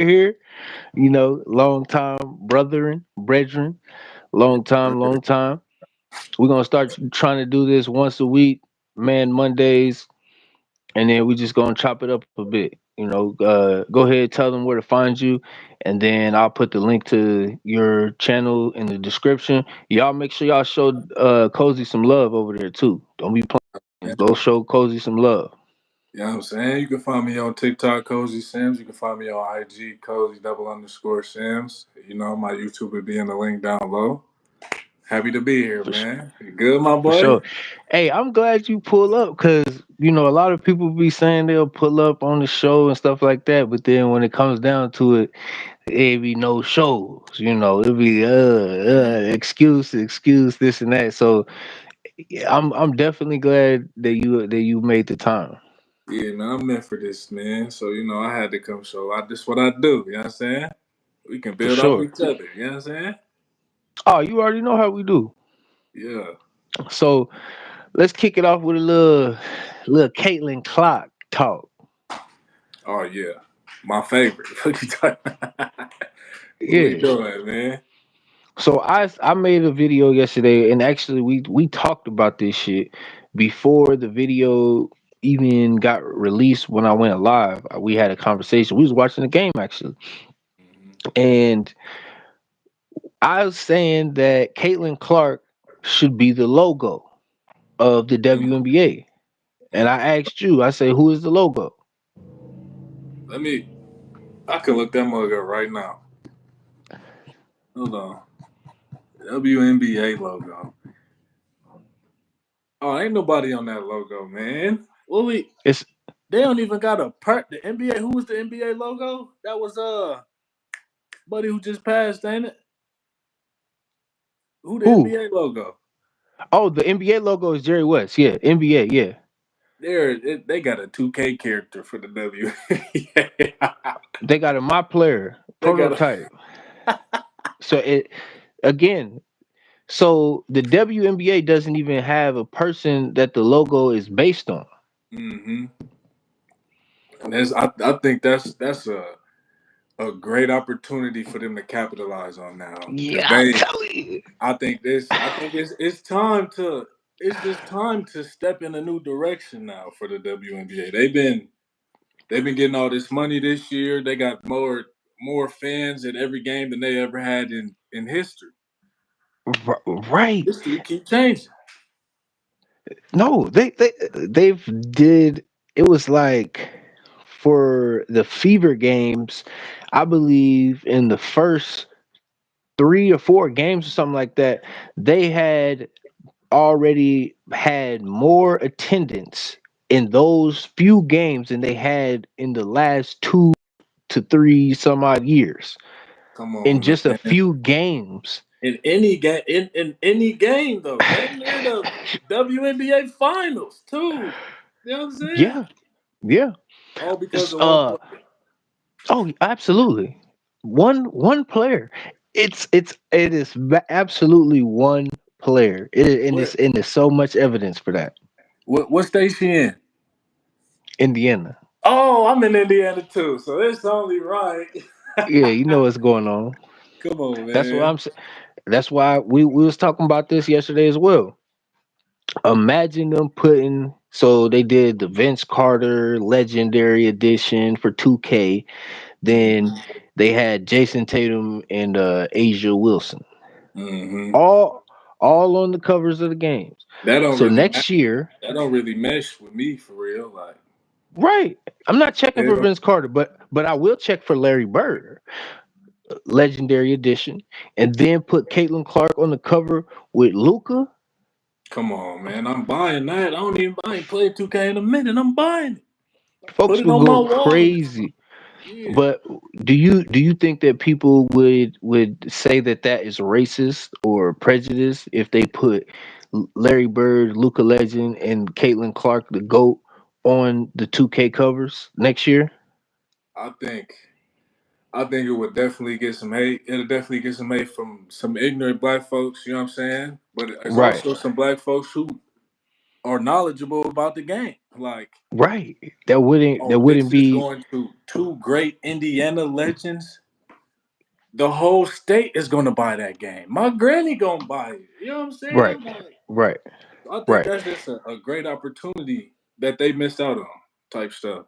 here. Long time brethren, long time. We're gonna start trying to do this once a week, man, Mondays, and then we just gonna chop it up a bit. Go ahead, tell them where to find you, and then I'll put the link to your channel in the description. Y'all make sure y'all show Cozy some love over there too. Don't be playing. Go show Cozy some love. You know what I'm saying? You can find me on TikTok, Cozy Sims. You can find me on IG, Cozy _Sims. My YouTube will be in the link down below. Happy to be here, For sure. man. You good, my For boy? sure. Hey, I'm glad you pull up because a lot of people be saying they'll pull up on the show and stuff like that, but then when it comes down to it, it be no shows. It'll be excuse this and that. So yeah, I'm definitely glad that you made the time. Yeah, man, I'm meant for this, man. So, I had to come show. This what I do, you know what I'm saying? We can For build off sure. each other, you know what I'm saying? Oh, you already know how we do. Yeah. So let's kick it off with a little Caitlin Clock talk. Oh, yeah. My favorite. What you talking What we Yeah. doing, man? So I made a video yesterday, and actually we talked about this shit before the video even got released. When I went live, we had a conversation. We was watching the game actually, Hmm. and I was saying that Caitlin Clark should be the logo of the WNBA. And I asked you, I say, who is the logo? Let me, I can look that mug up right now. Hold on. WNBA logo. Oh, ain't nobody on that logo, man. Well, It's they don't even got a the NBA. Who was the NBA logo? That was buddy who just passed, ain't it? Who the who? NBA logo? Oh, the NBA logo is Jerry West. Yeah, NBA. Yeah, They got a 2K character for the W. they got a my player They got a. prototype. So it again. So the WNBA doesn't even have a person that the logo is based on. Hmm. And I think that's a great opportunity for them to capitalize on now because Yeah, I'm telling you. I think it's time to it's just time to step in a new direction now for the WNBA. They've been getting all this money this year. They got more fans at every game than they ever had in history. Right. History keep changing. No, they've did. It was like for the Fever games, I believe in the first 3 or 4 games or something like that, they had already had more attendance in those few games than they had in the last 2 to 3 some odd years Come in on, just a man. few games. In any game though, damn near the WNBA finals too. You know what I'm saying? Yeah, yeah. All because It's, of one player. oh, absolutely. One player. It is absolutely one player. And there's so much evidence for that. What state she in? Indiana. Oh, I'm in Indiana too, so it's only right. Yeah, you know what's going on. Come on, That's why man. that's why we was talking about this yesterday as well. Imagine them putting so they did the Vince Carter Legendary Edition for 2K. Then Mm-hmm. they had Jason Tatum and Asia Wilson. Mm-hmm. All on the covers of the games. That don't So really next match. year, That don't really mesh with me for real. Like, right. I'm not checking for hell, Vince Carter, but I will check for Larry Bird, Legendary Edition, and then put Caitlin Clark on the cover with Luca. come on, man. I'm buying that. I ain't played 2K in a minute. I'm buying it. Put Folks it will on my go wall. crazy. Yeah. But do you think that people would say that that is racist or prejudice if they put Larry Bird, Luca Legend, and Caitlin Clark, the goat, on the 2K covers next year? I think I think it would definitely get some hate. It'll definitely get some hate from some ignorant black folks, you know what I'm saying? But there's Right. also some black folks who are knowledgeable about the game. Like, Right. That wouldn't this is be going to two great Indiana legends. The whole state is going to buy that game. My granny going to buy it. You know what I'm right. saying? Like, Right. I think Right. that's just a great opportunity that they missed out on, type stuff.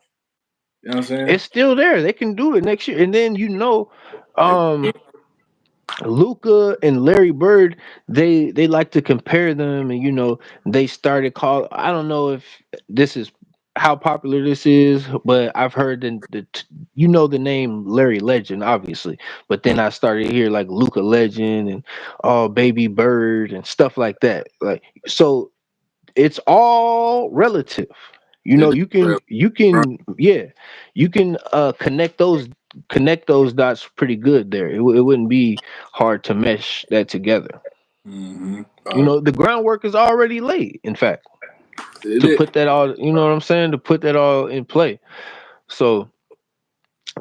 You know what I'm saying? It's still there. They can do it next year. And then Again, Luca and Larry Bird, they like to compare them, and they started call. I don't know if this is how popular this is, but I've heard the name Larry Legend, obviously, but then I started to hear like Luca Legend and Baby Bird and stuff like that. Like, so it's all relative. it is You real, can bro. yeah, you can connect those dots pretty good there. It wouldn't be hard to mesh that together. Mm-hmm. The groundwork is already laid, in fact, It to is. put that all, you know what I'm saying, to put that all in play. So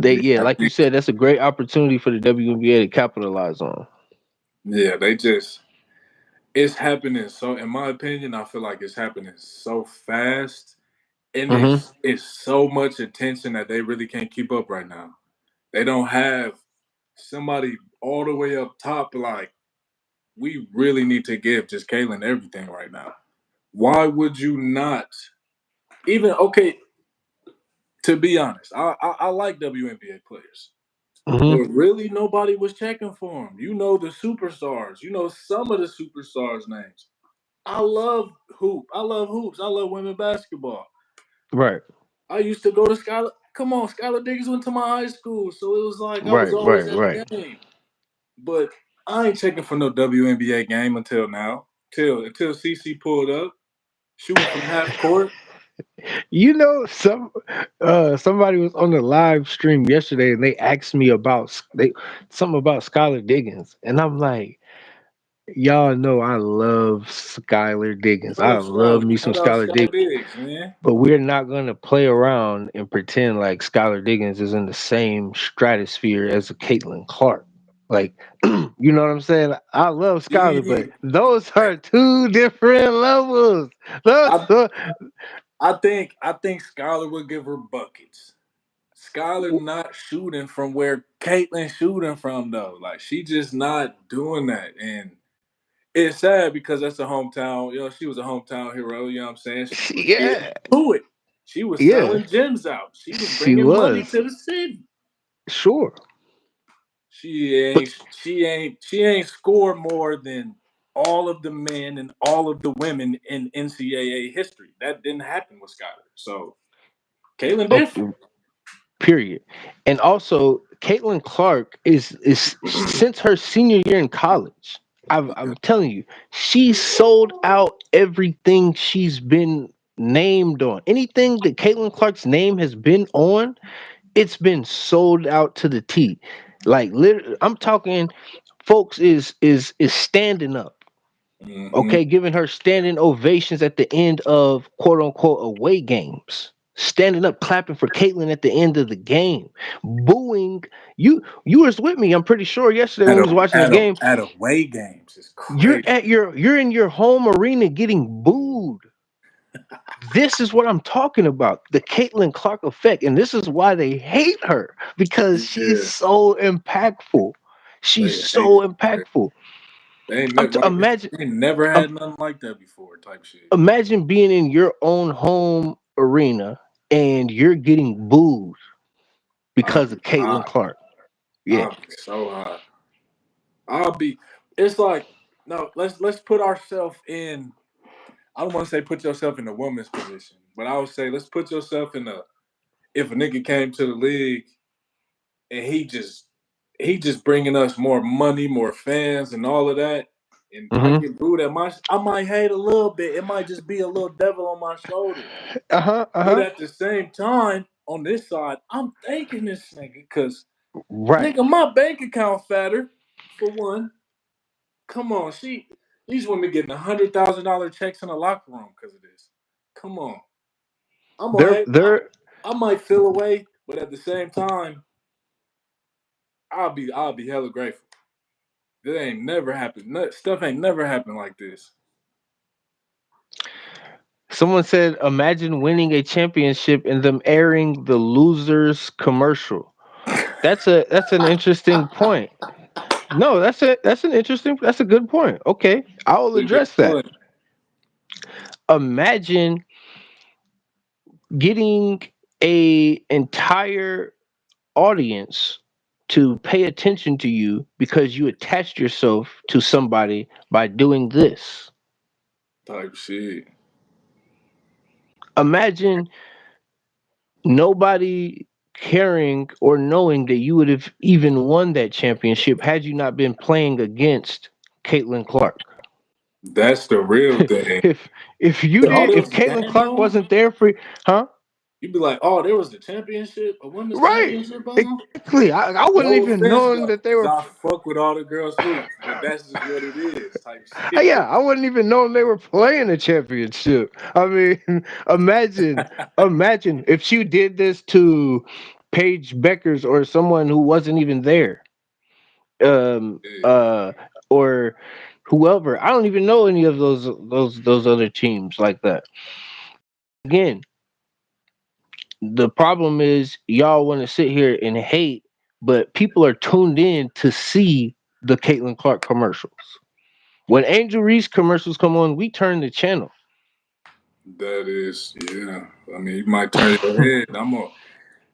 yeah, Yeah, like you said, that's a great opportunity for the WNBA to capitalize on. yeah, they just it's happening so. In my opinion, I feel like it's happening so fast, and Hmm. it's so much attention that they really can't keep up right now. They don't have somebody all the way up top. Like, we really need to give just Kaylin everything right now. Why would you not? Even okay, to be honest, I like WNBA players, Hmm. but really nobody was checking for them. You know the superstars. You know some of the superstars' names. I love hoop. I love hoops. I love women basketball. Right. I used to go to Skylar. Come on, Skylar Diggins went to my high school, so it was like I was Right. always Right. at Right. the game. But I ain't checking for no WNBA game until now. Until CC pulled up, shooting from half court. Somebody was on the live stream yesterday and they asked me something about Skylar Diggins, and I'm like, y'all know I love Skylar Diggins. I Love love Skylar. me some Shout out Skylar Sky Diggins, Diggs, man. but we're not gonna play around and pretend like Skylar Diggins is in the same stratosphere as a Caitlin Clark. Like, you know what I'm saying? I love Skylar, but She, those are two different levels. Those I, I think Skylar would give her buckets. Skylar not shooting from where Caitlyn shooting from though. Like, she just not doing that, and it's sad because that's a hometown. She was a hometown hero. You know what I'm saying? She was getting yeah, to it. She was yeah, selling gyms out. She was she bringing money was to the city. sure, but She ain't scored more than all of the men and all of the women in NCAA history. That didn't happen with Skylar. So Caitlin okay, different. period. And also, Caitlin Clark is since her senior year in college. I'm telling you, she sold out everything she's been named on. Anything that Caitlin Clark's name has been on, it's been sold out to the T. Like, literally, I'm talking, folks is standing up. Mm-hmm. Okay, giving her standing ovations at the end of quote unquote away games. Standing up, clapping for Caitlyn at the end of the game, booing. You was with me, I'm pretty sure, yesterday when At we a was watching the at a game. at away games is You're crazy. at you're in your home arena getting booed. This is what I'm talking about, the Caitlin Clark effect, and this is why they hate her, because she's Yeah, so impactful. She's they hate so it. impactful. They ain't never Imagine. they never um, had nothing like that before. Type shit. Imagine being in your own home arena and you're getting booed I'll because be of Caitlin hot. Clark. Yeah. I'll be so hot. I'll be. It's like, no. Let's put ourselves in. I don't want to say put yourself in the woman's position, but I would say let's put yourself in the. If a nigga came to the league and he just bringing us more money, more fans, and all of that, and I Hmm. get booed at I might hate a little bit. It might just be a little devil on my shoulder. Uh huh. Uh But huh. at the same time, on this side, I'm thanking this nigga because Right. nigga, my bank account fatter for one. Come on, these women getting $100,000 checks in the locker room because of this. Come on, I'm gonna They're hate. they're I might feel away, but at the same time, I'll be hella grateful. That ain't never happened. Stuff ain't never happened like this. Someone said, "Imagine winning a championship and them airing the losers commercial." That's an interesting point. No, that's a good point. Okay, I will It's a good address that. point. Imagine getting a entire audience to pay attention to you because you attached yourself to somebody by doing this. Type shit. Imagine nobody caring or knowing that you would have even won that championship had you not been playing against Caitlin Clark. That's the real thing. if Oh, there if was a Caitlin game Clark on. wasn't there for, huh? You'd be like, oh, there was the championship, a women's Right. championship on. Exactly. I wouldn't No even offense known though, that they cause were. I fuck with all the girls hoops, but that's just what it is. Type Yeah, shit. I wouldn't even known they were playing a championship. I mean, imagine, imagine if she did this to Paige Beckers or someone who wasn't even there, um, Yeah. uh, or whoever. I don't even know any of those other teams like that. Again, the problem is y'all want to sit here and hate, but people are tuned in to see the Caitlin Clark commercials. When Angel Reese commercials come on, we turn the channel. That is, yeah. I mean, you might turn your head. I'm on.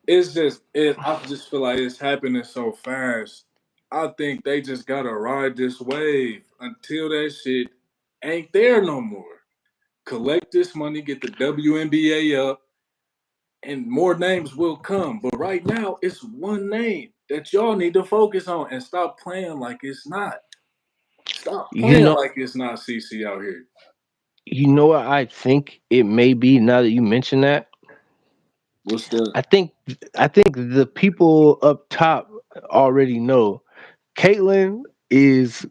It's just, it. I just feel like it's happening so fast. I think they just gotta ride this wave until that shit ain't there no more. Collect this money, get the WNBA up, and more names will come. But right now, it's one name that y'all need to focus on and stop playing like it's not. Stop You playing know, like it's not CC out here. you know what I think it may be now that you mention that. What's the I think I think the people up top already know Caitlyn is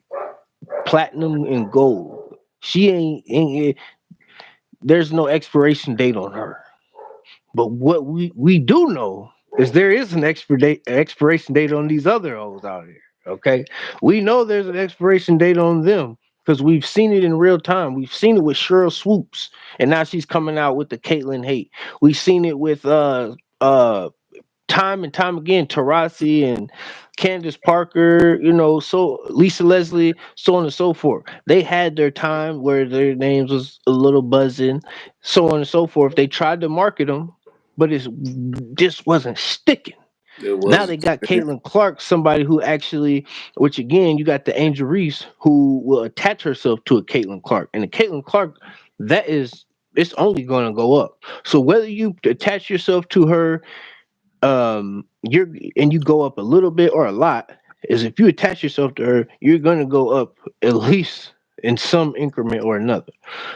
platinum and gold. She ain't there's no expiration date on her. But what we do know is there is an expiration date on these other hoes out here. Okay, we know there's an expiration date on them because we've seen it in real time. We've seen it with Cheryl Swoops, and now she's coming out with the Caitlyn hate. We've seen it with time and time again, Tarasi and Candace Parker, you know, so Lisa Leslie, so on and so forth. They had their time where their names was a little buzzing, so on and so forth. They tried to market them, but it just wasn't sticking. it Now they wasn't got Caitlin Clark, somebody who actually, which again, you got the Angel Reese who will attach herself to a Caitlin Clark, and the Caitlin Clark, that is, it's only going to go up. So whether you attach yourself to her, you're and you go up a little bit or a lot, is if you attach yourself to her, you're going to go up at least in some increment or another.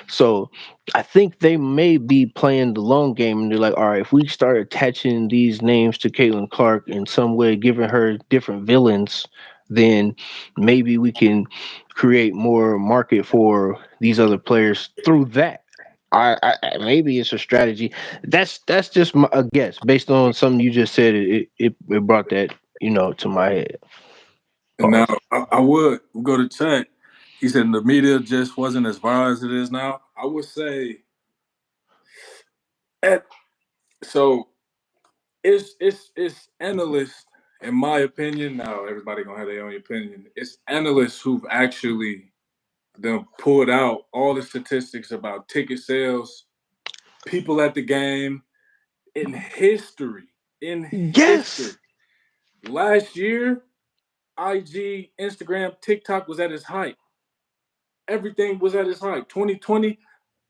So I think they may be playing the long game, and they're like, all right, if we start attaching these names to Caitlin Clark in some way, giving her different villains, then maybe we can create more market for these other players through that. Maybe it's a strategy. That's just a guess based on something you just said. It brought that, to my head. And now Pause. I would go to check. He said the media just wasn't as viral as it is now. I would say at so it's analysts, in my opinion. Now everybody gonna have their own opinion. It's analysts who've actually then pulled out all the statistics about ticket sales, people at the game in history. In history, Yes, last year, IG, Instagram, TikTok was at its height. Everything was at its height. 2020,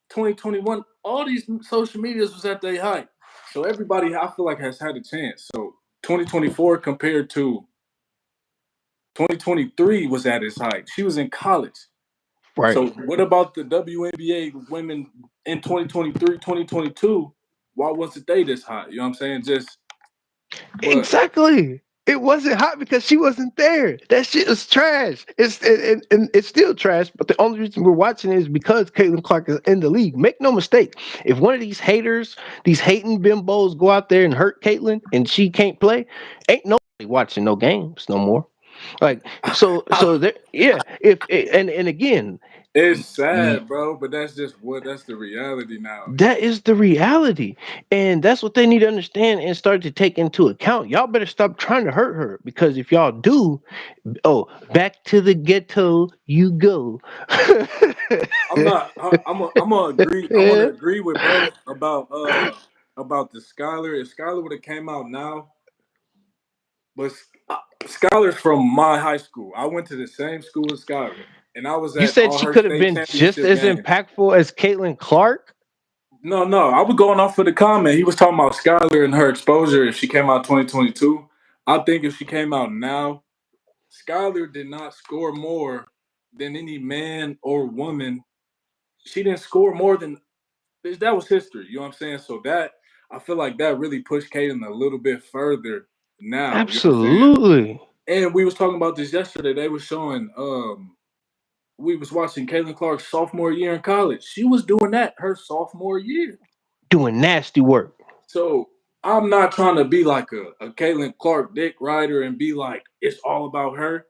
2021, all these social medias was at their height. So everybody, I feel like, has had a chance. So 2024 compared to 2023 was at its height. She was in college. right. So what about the WNBA women in 2023, 2022? Why wasn't they this hot? You know what I'm saying? Just, but Exactly. It wasn't hot because she wasn't there. That shit is trash. And it's still trash. But the only reason we're watching it is because Caitlin Clark is in the league. Make no mistake. If one of these haters, these hating bimbos, go out there and hurt Caitlin and she can't play, ain't nobody watching no games no more. Like, so there, yeah. If and again, It's Y- sad, bro, but that's the reality now. That is the reality. And that's what they need to understand and start to take into account. Y'all better stop trying to hurt her because if y'all do, oh, back to the ghetto you go. I'm not. I'm gonna agree. I'm gonna Yeah. agree with bro about the Skylar. If Skylar would have came out now, but Skylar's from my high school. I went to the same school as Skylar, and I was You at said all she her could have state been just championship as games. impactful as Caitlin Clark. No, no, I was going off for the comment. He was talking about Skylar and her exposure. If she came out 2022, I think if she came out now, Skylar did not score more than any man or woman. She didn't score more than that was history. You know what I'm saying? So that I feel like that really pushed Caden a little bit further now. You know what I'm saying? Absolutely. And we was talking about this yesterday. They were showing we was watching Caitlin Clark's sophomore year in college. She was doing that her sophomore year. Doing nasty work. So I'm not trying to be like a Caitlin Clark dick rider and be like it's all about her.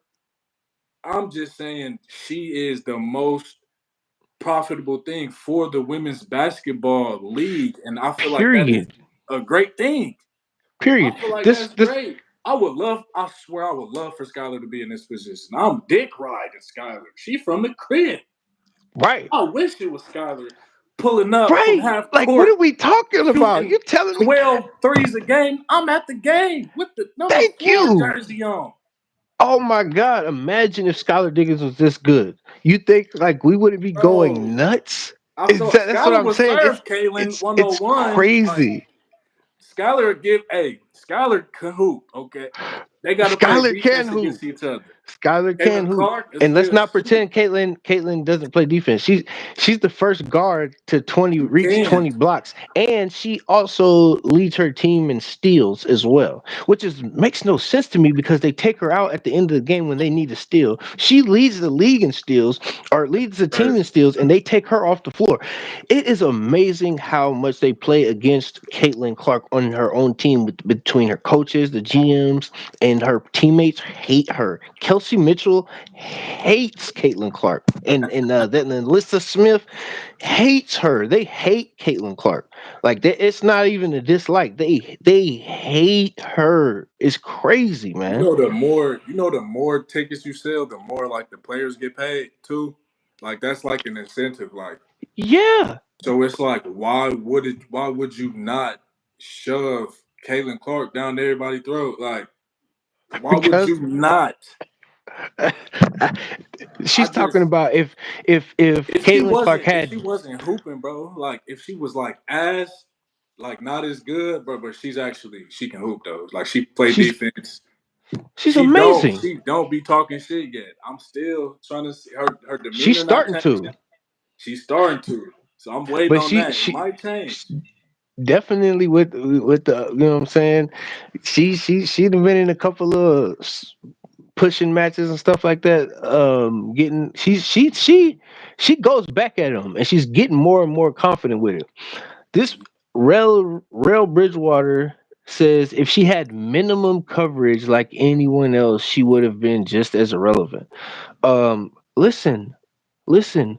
I'm just saying she is the most profitable thing for the women's basketball league, and I feel like that is Period. a great thing. I Period. feel like This that's this great. I would love. I swear, I would love for Skylar to be in this position. I'm dick riding Skylar. She from the crib. right. I wish it was Skylar pulling up from Right. half Like what court, are we talking about? shooting You telling me 12 threes a game. I'm at the game with the number thank 4 you. jersey on. Oh my God. Imagine if Skylar Diggins was this good. You think like we wouldn't be going Bro, nuts? I Is felt that's what Skylar I'm would saying. serve Kaylin It's 101. Like crazy. Skylar give Skylar can hoop, okay? They gotta play Skylar can defense hoop. against each other. Skylar can Caitlin hoop. Clark is And let's still not shooting. pretend Caitlin doesn't play defense. She's the first guard to 20 You reach can. 20 blocks. And she also leads her team in steals as well, which is makes no sense to me because they take her out at the end of the game when they need a steal. She leads the league in steals or leads the team in Crazy. steals and they take her off the floor. It is amazing how much they play against Caitlin Clark on her own team between her coaches, the GMs, and her teammates hate her. Kelsey Mitchell hates Caitlin Clark, and then Lisa Smith hates her. They hate Caitlin Clark. Like it's not even a dislike. They hate her. It's crazy, man. The more tickets you sell, the more like the players get paid too. Like that's like an incentive. Like Yeah, so it's like why would you not shove Caitlin Clark down everybody's throat? Like, why would because you not? I she's talking just about if Caitlin Clark if she had wasn't hooping, bro, like if she was like ass, like not as good, but she's actually she can hoop though. Like she play she's defense. she's amazing. She don't be talking shit yet. I'm still trying to see her She's demeanor not starting to, changing. She's starting to. So I'm waiting but on that. It might she change. definitely with the you know what I'm saying. She'd have been in a couple of pushing matches and stuff like that. Getting she goes back at him and she's getting more and more confident with it. This Rail Bridgewater says if she had minimum coverage like anyone else, she would have been just as irrelevant. Listen, listen.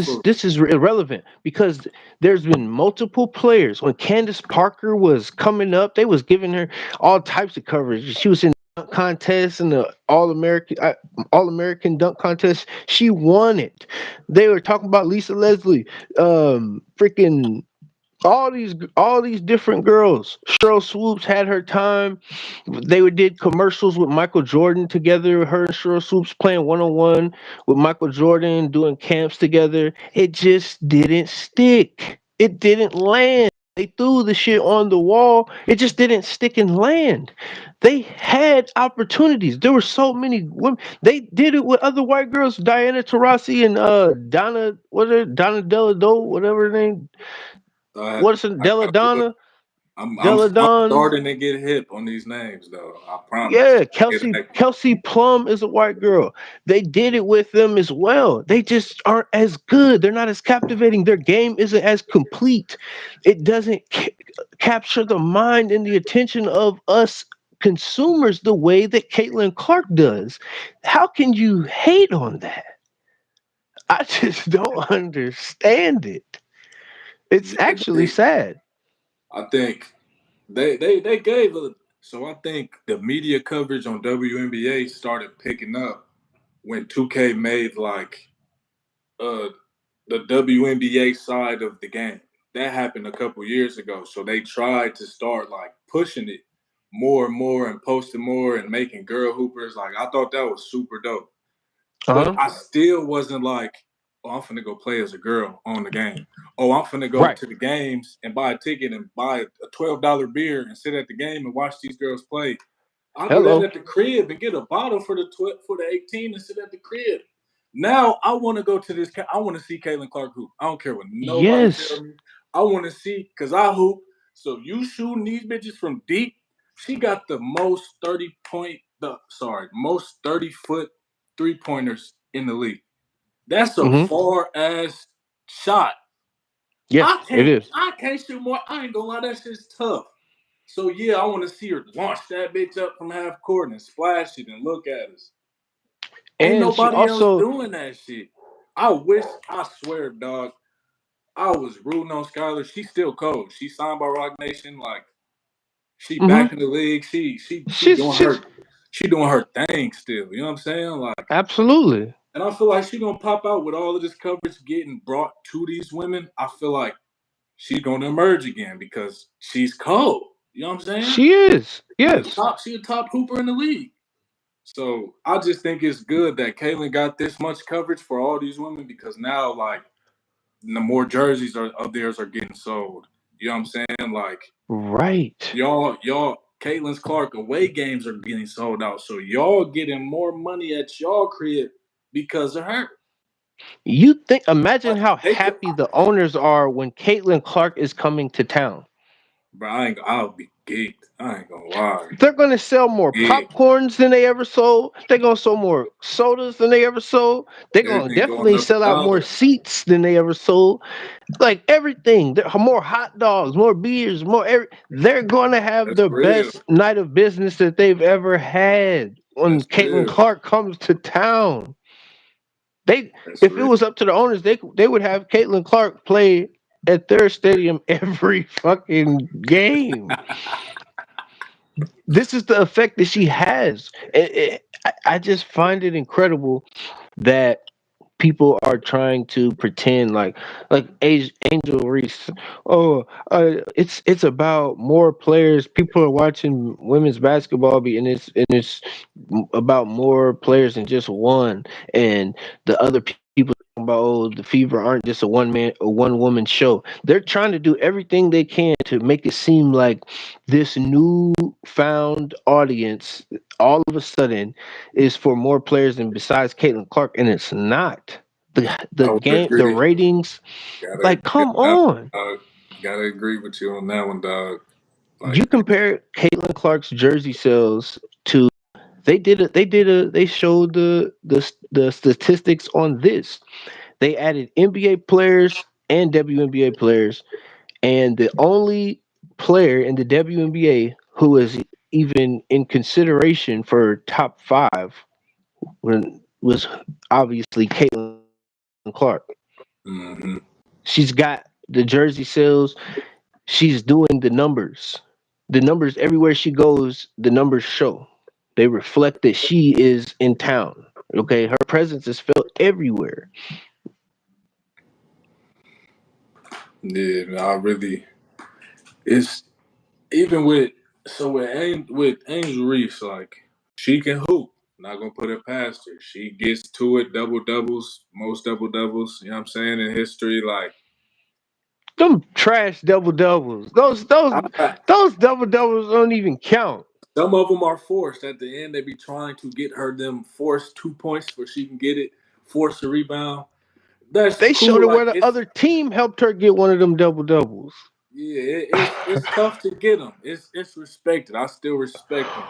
Also, This is irrelevant because there's been multiple players. When Candace Parker was coming up, they was giving her all types of coverage. She was in dunk contest and the All American dunk contest. She won it. They were talking about Lisa Leslie, freaking all these different girls. Cheryl Swoops had her time. Did commercials with Michael Jordan together. Her and Cheryl Swoops playing 1-on-1 with Michael Jordan, doing camps together. It just didn't stick. It didn't land. They threw the shit on the wall. It just didn't stick and land. They had opportunities. There were so many women. They did it with other white girls, Diana Taurasi and Donna, what are Donna Deladо, whatever her name. I, What's it? I gotta look. Deladonna, I'm Deladon. starting to get hip on these names though. I promise. Yeah, Kelsey Plum is a white girl. They did it with them as well. They just aren't as good. They're not as captivating. Their game isn't as complete. It doesn't capture the mind and the attention of us consumers the way that Caitlin Clark does. How can you hate on that? I just don't understand it. It's Yeah, actually sad. I think they gave a. So I think the media coverage on WNBA started picking up when 2K made like uh the WNBA side of the game. That happened a couple years ago. So they tried to start like pushing it more and more and posting more and making girl hoopers. Like I thought that was super dope. Uh But huh. I still wasn't like, oh, I'm finna go play as a girl on the game. Oh, I'm finna go Right. to the games and buy a ticket and buy a $12 beer and sit at the game and watch these girls play. I'll do that Hello. at the crib and get a bottle for the 18 and sit at the crib. Now I want to go to this. I want to see Caitlin Clark hoop. I don't care what nobody Yes. tell me. I want to see because I hoop. So you shooting these bitches from deep. She got the most 30-point. Most 30-foot 3-pointers in the league. That's a Mm-hmm. far ass shot. Yeah, I it can't. is. I can't shoot more. I ain't gonna lie. That shit's tough. So yeah, I want to see her launch that bitch up from half court and splash it and look at us. Ain't And she nobody else also. doing that shit. I wish. I swear, dog. I was rooting on Skylar. She's still cold. She signed by Rock Nation. Like she Mm-hmm. back in the league. She She's doing she's her. She doing her thing still. You know what I'm saying? Like, absolutely and I feel like she gonna pop out with all of this coverage getting brought to these women. I feel like she's gonna emerge again because she's cold. You know what I'm saying? she is. She a Yes. top. She a top hooper in the league. So I just think it's good that Caitlyn got this much coverage for all these women because now, like, the more jerseys of theirs are getting sold. You know what I'm saying? Like, Right. y'all, Caitlyn's Clark away games are getting sold out. So y'all getting more money at y'all crib because of her. You think? Imagine Like, how they could, happy the owners are when Caitlin Clark is coming to town. bro. I'll be geeked. I ain't gonna lie. They're gonna sell more Geeked. popcorns than they ever sold. They're gonna sell more sodas than they ever sold. They're gonna Everything going definitely up a sell out more dollar. seats than they ever sold. Like everything, more hot dogs, more beers, they're gonna have That's the real. best night of business that they've ever had when That's Caitlin real. Clark comes to town. They, That's if it real. was up to the owners, they would have Caitlin Clark play at their stadium every fucking game. This is the effect that she has. I just find it incredible that people are trying to pretend like Angel Reese. Oh, it's about more players. People are watching women's basketball, and it's about more players than just one. And the other people talking about, oh, the Fever aren't just a one woman show. They're trying to do everything they can to make it seem like this new found audience all of a sudden is for more players than besides Caitlin Clark, and it's not. The I would game, the agree. ratings, Gotta like, agree on come that on. one, dog. Gotta agree with you on that one, dog. Like, You compare Caitlin Clark's jersey sales to they showed the statistics on this. They added NBA players and WNBA players, and the only player in the WNBA who is even in consideration for top five was obviously Caitlin Clark. mm-hmm. She's got the jersey sales. She's doing the numbers. The numbers everywhere she goes, the numbers show. They reflect that she is in town. Okay, her presence is felt everywhere. Yeah, I really. It's even with with Angel Reese, like she can hoop. Not gonna put it past her. She gets to it, double doubles, most double doubles. You know what I'm saying in history. Like Them trash double doubles. I, Those double doubles don't even count. some of them are forced. At the end, they be trying to get her them forced 2 points where she can get it, force a rebound. That's They showed cool. it Like where the it's other team helped her get one of them double doubles. yeah, it's tough to get them. It's respected. I still respect them.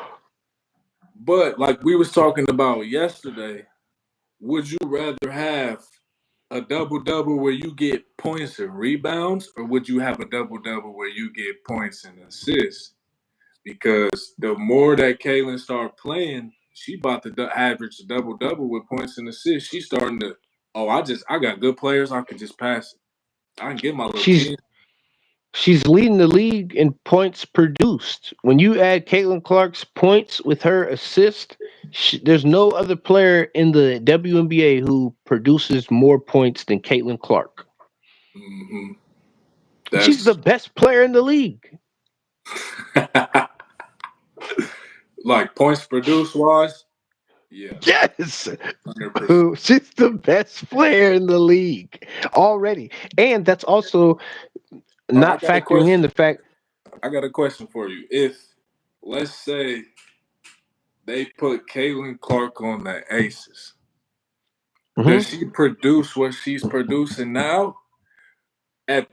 But like we was talking about yesterday, would you rather have a double double where you get points and rebounds, or would you have a double double where you get points and assists? Because the more that Kaylin start playing, she about to average a double double with points and assists. She's starting to. Oh, I got good players. I could just pass it. I can get my little She's 10. she's leading the league in points produced. When you add Caitlin Clark's points with her assist, there's no other player in the WNBA who produces more points than Caitlin Clark. Hmm. She's the That's best player in the league. like points produced wise. Yeah, Yes. 100%. She's the best player in the league already. And that's also I not got a factoring in question. the fact. I got a question for you. If let's say they put Caitlin Clark on the Aces, does Mhm. she produce what she's producing now at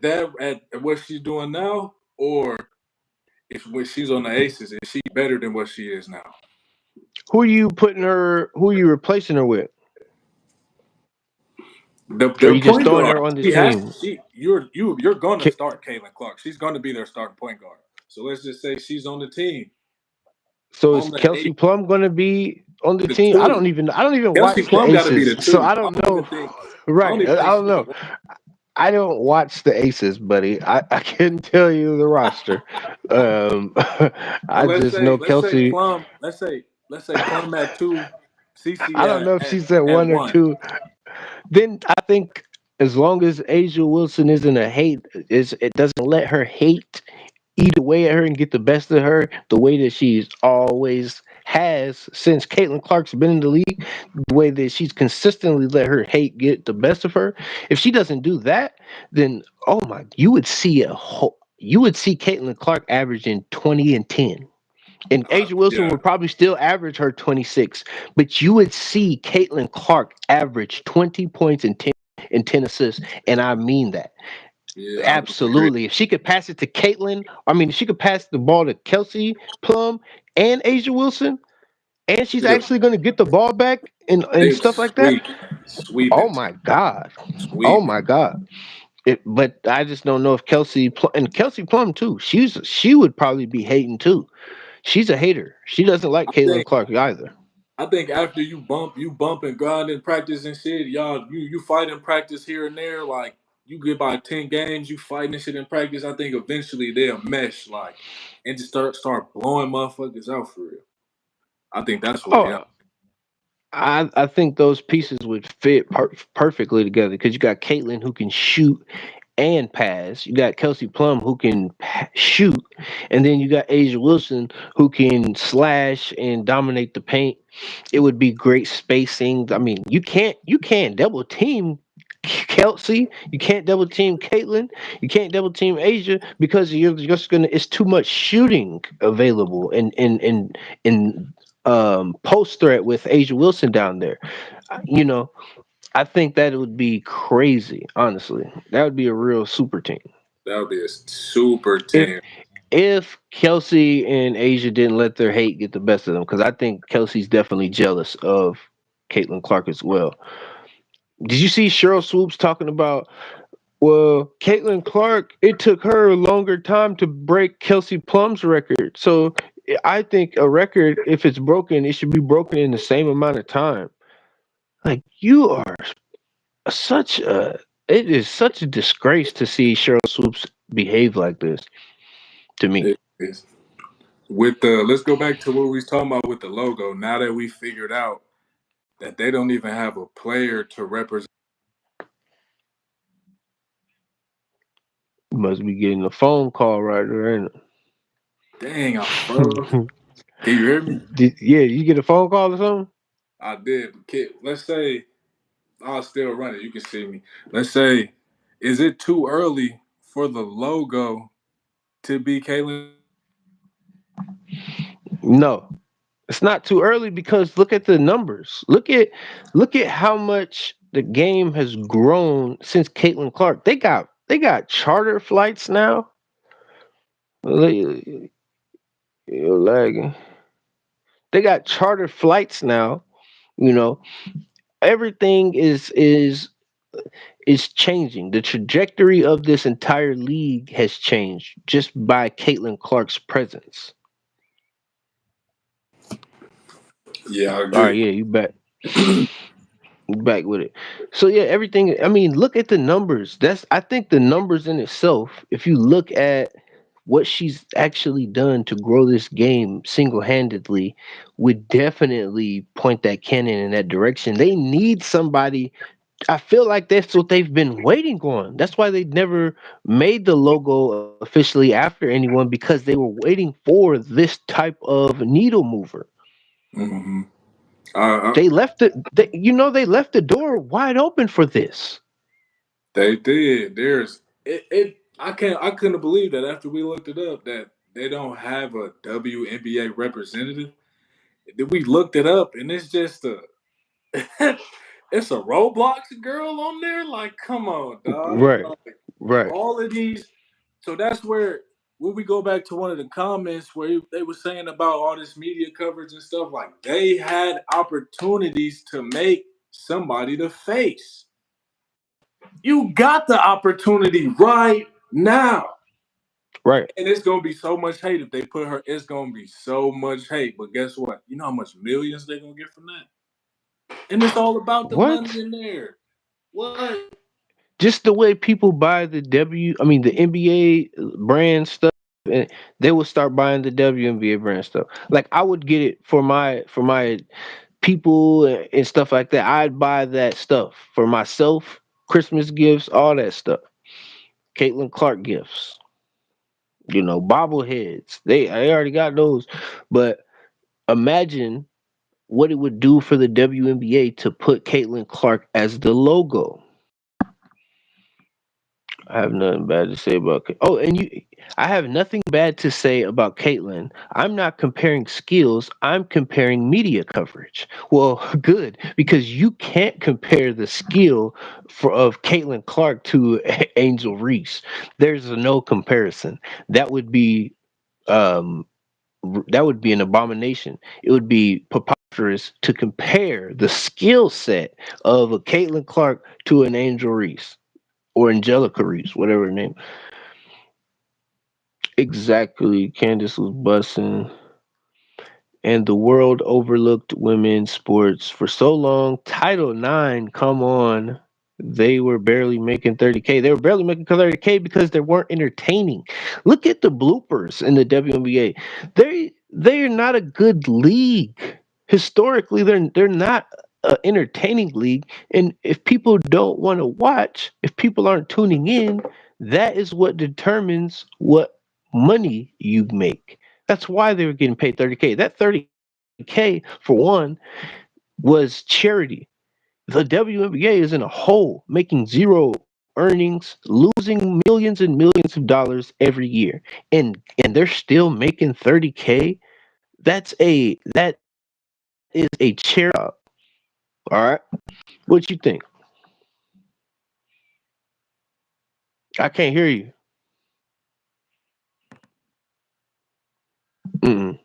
what she's doing now, or if when she's on the Aces, is she better than what she is now? Who are you replacing her with? Or Their you just point throwing guard. her on the She has team? you're gonna Ca- start Caitlin Clark. She's gonna be their starting point guard. So let's just say she's on the team So is on the Kelsey Plum going to be on the the team? two. I don't even Kelsey watch the Plum got to be Aces, the so two. I don't know. I don't Right, even I think don't she's know. a one. I don't watch the Aces, buddy. I can't tell you the roster. But I just know let's say Kelsey. Plum. Let's say Plum at two, CC I don't know if she's at at one or one. two. Then I think as long as Asia Wilson isn't a hate, it doesn't let her hate eat away at her and get the best of her the way that she's always has since Caitlin Clark's been in the league, the way that she's consistently let her hate get the best of her. If she doesn't do that, then oh my, you would see Caitlin Clark averaging 20 and 10. And Asia Wilson Yeah, would probably still average her 26, but you would see Caitlin Clark average 20 points and 10 assists. And I mean that. yeah, I would agree. Absolutely. If she could pass it to Caitlin, I mean, if she could pass the ball to Kelsey Plum and Asia Wilson, and she's She'll, actually going to get the ball back and they'll stuff like that. sweep Oh it, my God. Oh sweep it. my God. But I just don't know if and Kelsey Plum too. She would probably be hating too. She's a hater. She doesn't like I Caitlin think Clark either. I think after you bump and grind in practice and shit, y'all you fight in practice here and there, like you get by 10 games, you fighting and shit in practice. I think eventually they'll mesh like and just start blowing motherfuckers out for real. I think that's what they are. Oh, I think those pieces would fit perfectly together because you got Caitlin who can shoot and pass. You got Kelsey Plum who can shoot, and then you got Asia Wilson who can slash and dominate the paint. It would be great spacing. I mean, you can't double team Kelsey. You can't double team Caitlin. You can't double team Asia because you're just gonna. It's too much shooting available in post threat with Asia Wilson down there. You know, I think that it would be crazy. Honestly, that would be a real super team. That would be a super If team. if Kelsey and Asia didn't let their hate get the best of them, because I think Kelsey's definitely jealous of Caitlin Clark as well. Did you see Cheryl Swoops talking about? Well, Caitlin Clark, it took her a longer time to break Kelsey Plum's record. So I think a record, if it's broken, it should be broken in the same amount of time. Like you are such a it is such a disgrace to see Cheryl Swoops behave like this to me. It is. With the let's go back to what we was talking about with the logo. Now that we figured out that they don't even have a player to represent. You must be getting a phone call right there. Ain't Dang, I froze. it? Can you hear me? Yeah, you get a phone call or something? I did. Let's say I'll still run it. You can see me. Let's say, is it too early for the logo to be Kaylin? No. It's not too early because look at the numbers. Look at how much the game has grown since Caitlin Clark. They got charter flights now. You're lagging. They got charter flights now. You know, everything is changing. The trajectory of this entire league has changed just by Caitlin Clark's presence. Yeah, I All right, agree. yeah, you bet. back with it. So yeah, everything. I mean, look at the numbers. I think the numbers in itself. If you look at what she's actually done to grow this game single handedly, would definitely point that cannon in that direction. They need somebody. I feel like that's what they've been waiting on. That's why they never made the logo officially after anyone, because they were waiting for this type of needle mover. Mm-hmm. Uh, They left it. They left the door wide open for this. they did. There's it. I couldn't believe that after we looked it up that they don't have a WNBA representative. Then we looked it up, and it's just a it's a Roblox girl on there. Like, come on, dog. Right, Like, right, all of these. So that's where when we go back to one of the comments where they were saying about all this media coverage and stuff, like they had opportunities to make somebody the face. You got the opportunity right now. right. And it's gonna be so much hate if they put her. It's gonna be so much hate. But guess what? You know how much millions they're gonna get from that? And it's all about the money What? in there. What? Just the way people buy I mean the NBA brand stuff, and they will start buying the WNBA brand stuff. Like I would get it for my people and stuff like that. I'd buy that stuff for myself, Christmas gifts, all that stuff. Caitlin Clark gifts, bobbleheads. They already got those, but imagine what it would do for the WNBA to put Caitlin Clark as the logo. I have nothing bad to say about. Oh, and I have nothing bad to say about Caitlyn. I'm not comparing skills. I'm comparing media coverage. Well, good, because you can't compare the skill of Caitlin Clark to Angel Reese. There's no comparison. That would be um that would be an abomination. It would be preposterous to compare the skill set of a Caitlin Clark to an Angel Reese or Angelica Reese, whatever her name. Exactly. Candace was bussing. And the world overlooked women's sports for so long. Title IX, come on. They were barely making 30K. They were barely making 30K because they weren't entertaining. Look at the bloopers in the WNBA. They're not a good league. Historically, they're not an entertaining league. And if people don't want to watch, if people aren't tuning in, that is what determines what money you make. That's why they were getting paid 30K. That 30K, for one, was charity. The WNBA is in a hole, making zero earnings, losing millions and millions of dollars every year. And they're still making 30K. That is a charity job. All right? What you think? I can't hear you. Mm-mm.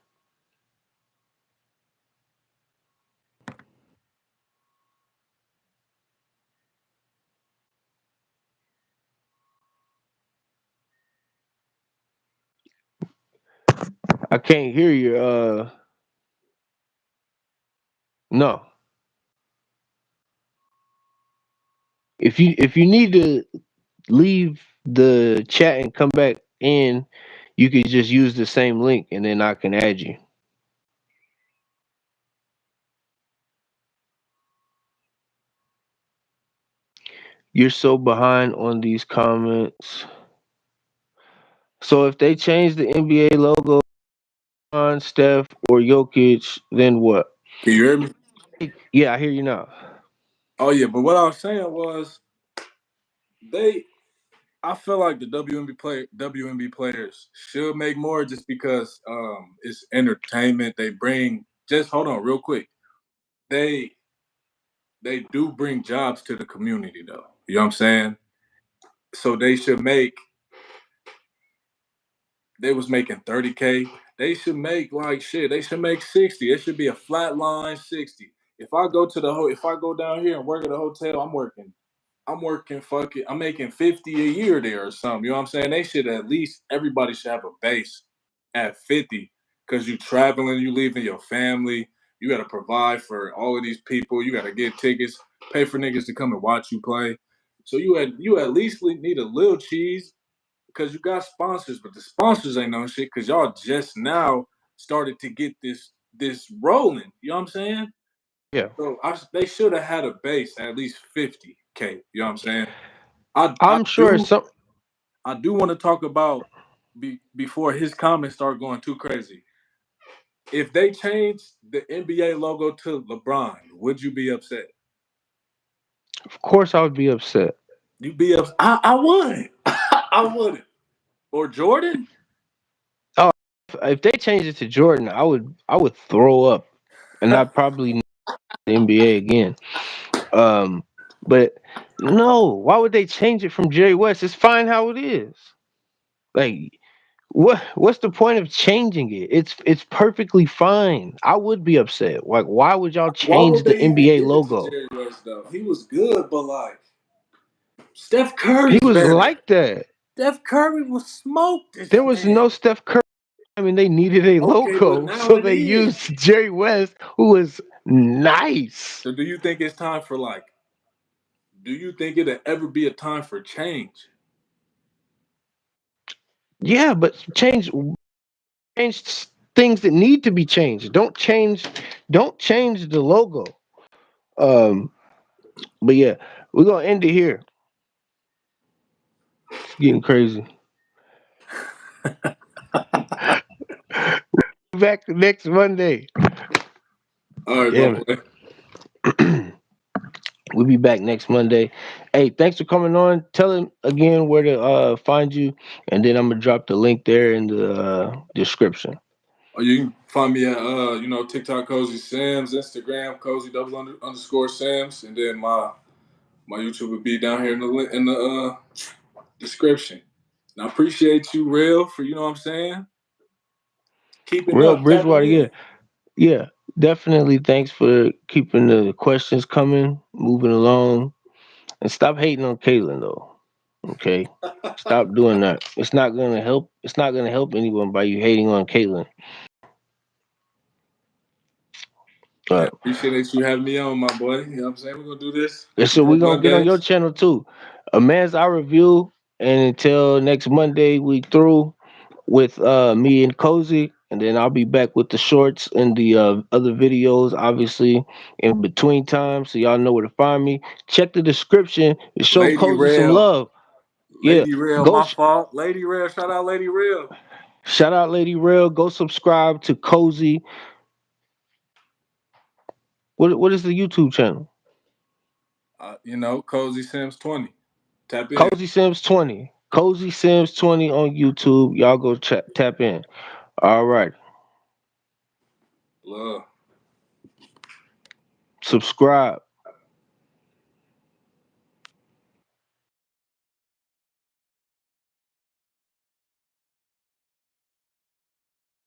I can't hear you. No. If you need to leave the chat and come back in, you could just use the same link and then I can add you. You're so behind on these comments. So if they change the NBA logo on Steph or Jokic, then what? Can you hear me? Yeah, I hear you now. Oh yeah, but what I was saying was they. I feel like the WNB players should make more just because it's entertainment. They bring just hold on real quick. They they do bring jobs to the community though. You know what I'm saying? So they should make they was making 30K. They should make like shit. They should make 60. It should be a flat line 60. If I go down here and work at a hotel, I'm working fucking I'm making 50 a year there or something. You know what I'm saying? They should at least everybody should have a base at 50. Cause you traveling, you leaving your family, you gotta provide for all of these people, you gotta get tickets, pay for niggas to come and watch you play. So you at least need a little cheese because you got sponsors, but the sponsors ain't no shit because y'all just now started to get this rolling. You know what I'm saying? Yeah. So they should have had a base at least 50K. You know what I'm saying? I I I'm sure do some I do want to talk about before his comments start going too crazy. If they change the NBA logo to LeBron, would you be upset? of course I would be upset. You be upset? I would. I wouldn't. Or Jordan? Oh, if they changed it to Jordan, I would throw up, and I'd probably not the NBA again. Um, but no, why would they change it from Jerry West? It's fine how it is. Like, what's the point of changing it? It's perfectly fine. I would be upset. Like, why would y'all Why would change the they even NBA give it to logo? Jerry West though? He was good, but like Steph He Curry's was better. like that. Steph Curry will smoke this There was man. no Steph Curry. I mean, they needed a Okay, but logo, now so it they is. used Jerry West, who was nice. So do you think it's time for like? Do you think it'll ever be a time for change? Yeah, but change things that need to be changed. Don't change the logo. Um, but yeah, we're gonna end it here. It's getting crazy. Back next Monday. All right, my Yeah, boy. man. We'll be back next Monday. Hey, thanks for coming on. Tell him again where to find you, and then I'm gonna drop the link there in the description. Or you can find me at TikTok Cozy Sims, Instagram Cozy underscore Sims, and then my YouTube would be down here in the description. And I appreciate you, real, for what I'm saying, keeping Real up, tapping Bridgewater, yeah, in. yeah, definitely. Thanks for keeping the questions coming, moving along, and stop hating on Caitlyn though. Okay, stop doing that. It's not gonna help. It's not gonna help anyone by you hating on Caitlyn. I Uh, appreciate you having me on, my boy. You know what I'm saying? We're gonna do this and so more we're gonna get on your Mondays. channel too. A man's eye review, and until next Monday, we through with me and Cozy, and then I'll be back with the shorts and the other videos, obviously in between time, so y'all know where to find me. Check the description and show Lady Cozy some Rail. love. Yeah, Lady Rail, go my fault. Lady Rail, shout out Lady Rail. shout out Lady Rail. Go subscribe to Cozy. What is the YouTube channel? Cozy Sims 20. Tap in. Cozy Sims 20. Cozy Sims 20 on YouTube. Y'all go tap in. All right. Love. Subscribe.